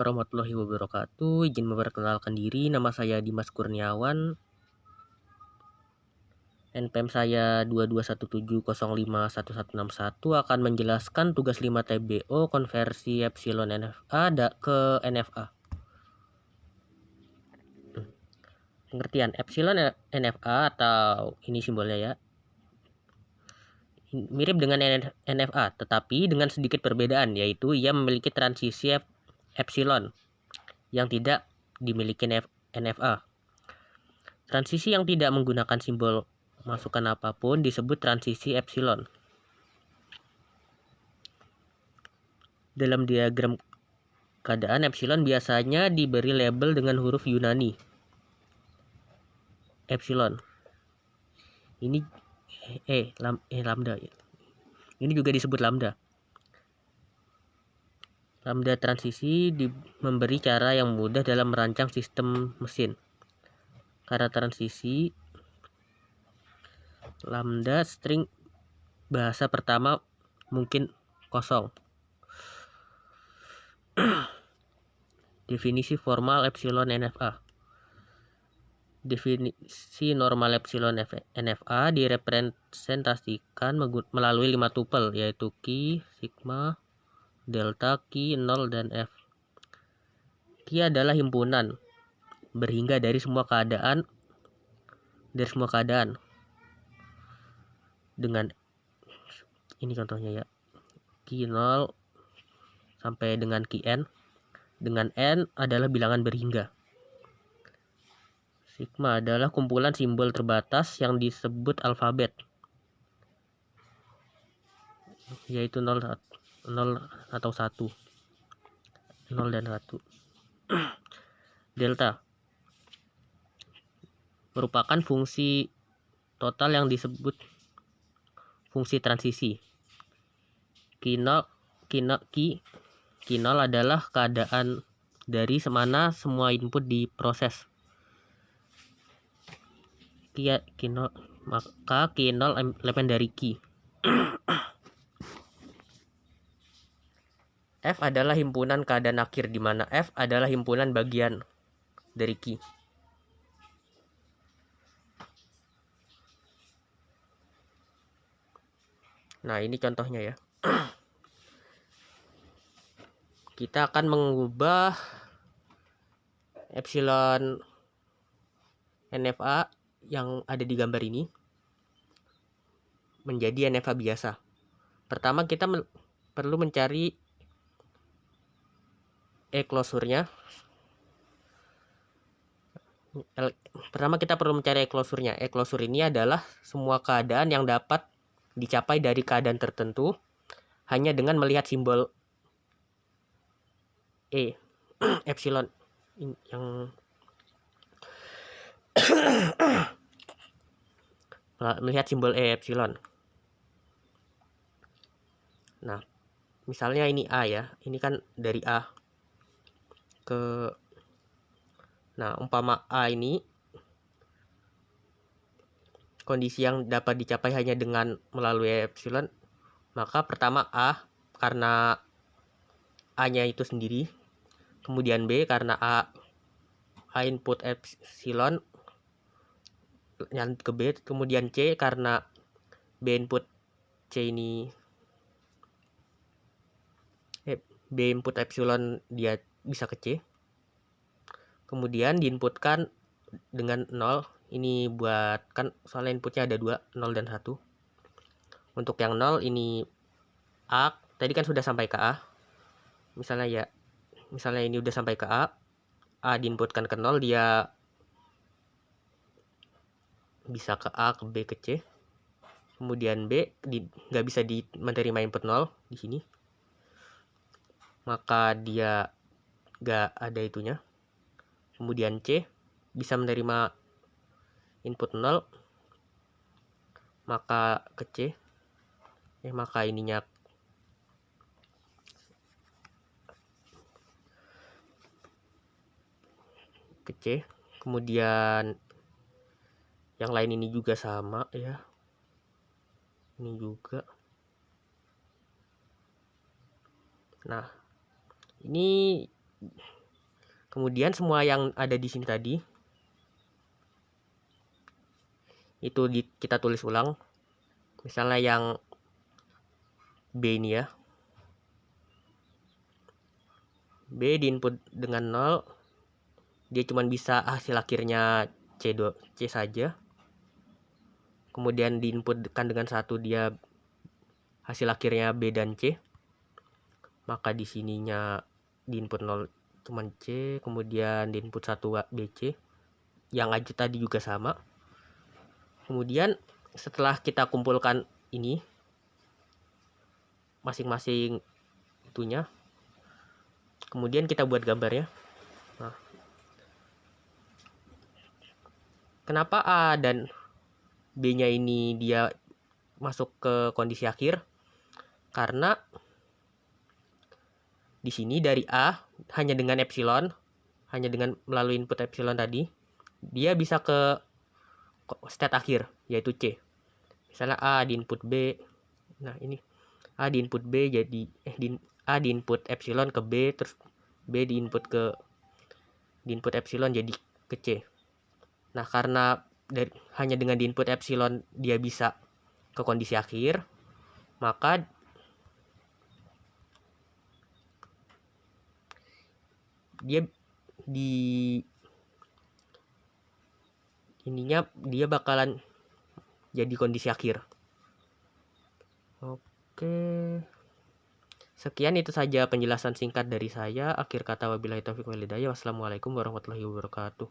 Warahmatullahi wabarakatuh. Izin memperkenalkan diri, nama saya Dimas Kurniawan. NPM saya 2217051161 akan menjelaskan tugas 5 TBO konversi epsilon NFA ke NFA. Pengertian epsilon NFA atau ini simbolnya ya. Mirip dengan NFA, tetapi dengan sedikit perbedaan, yaitu ia memiliki transisi epsilon yang tidak dimiliki NFA. Transisi yang tidak menggunakan simbol masukan apapun disebut transisi epsilon. Dalam diagram keadaan, epsilon biasanya diberi label dengan huruf Yunani. Epsilon. Ini lambda. Ini juga disebut lambda. Lambda transisi memberi cara yang mudah dalam merancang sistem mesin. Karena transisi lambda string bahasa pertama mungkin kosong. Definisi formal epsilon NFA. Definisi normal epsilon NFA direpresentasikan melalui 5 tupel, yaitu Q, sigma, delta, Q, 0, dan F. Q adalah himpunan berhingga dari semua keadaan dengan ini contohnya ya, Q0 sampai dengan Qn, dengan N adalah bilangan berhingga. Sigma adalah kumpulan simbol terbatas yang disebut alfabet, yaitu 0 atau 1. 0 dan 1. Delta merupakan fungsi total yang disebut fungsi transisi. Q0 adalah keadaan dari mana semua input diproses. Maka Q0 elemen dari Q. F adalah himpunan keadaan akhir, di mana F adalah himpunan bagian dari Q. Nah, ini contohnya ya. Kita akan mengubah epsilon NFA yang ada di gambar ini menjadi NFA biasa. Pertama kita perlu mencari E-klosurnya. E-klosur ini adalah semua keadaan yang dapat dicapai dari keadaan tertentu hanya dengan melihat simbol E, epsilon yang melihat simbol E epsilon. Nah, misalnya ini A ya, ini kan dari A ke, nah umpama A ini kondisi yang dapat dicapai hanya dengan melalui epsilon, maka pertama A karena A-nya itu sendiri, kemudian B karena A input epsilon ke B, kemudian C karena B input C ini B input epsilon dia bisa ke C, kemudian diinputkan dengan 0. Ini buat kan soalnya inputnya ada 2, 0 dan 1. Untuk yang 0 ini A tadi kan sudah sampai ke A. Misalnya ini udah sampai ke A diinputkan ke 0, dia bisa ke A, ke B, ke C. Kemudian B nggak bisa menerima input 0 di sini, maka dia nggak ada itunya. Kemudian C bisa menerima input 0, maka ke C, maka ininya ke C. Kemudian yang lain ini juga sama ya, ini juga. Nah, ini Kemudian semua yang ada di sini tadi itu kita tulis ulang. Misalnya yang B ini ya. B diinput dengan 0, dia cuma bisa hasil akhirnya C saja. Kemudian diinputkan dengan 1, dia hasil akhirnya B dan C. Maka di sininya diinput 0 cuman C, kemudian diinput 1 BC. Yang aja tadi juga sama. Kemudian setelah kita kumpulkan ini masing-masing itunya, kemudian kita buat gambarnya. Nah, kenapa A dan B-nya ini dia masuk ke kondisi akhir? Karena di sini dari A hanya dengan epsilon, hanya dengan melalui input epsilon tadi, dia bisa ke state akhir, yaitu C. Misalnya A di input B, nah ini A di input B jadi A di input epsilon ke B, terus B di input epsilon jadi ke C. Nah, karena hanya dengan di input epsilon dia bisa ke kondisi akhir, maka dia dia bakalan jadi kondisi akhir. Oke. Sekian itu saja penjelasan singkat dari saya. Akhir kata wabillahi taufiq wal hidayah. Wassalamualaikum warahmatullahi wabarakatuh.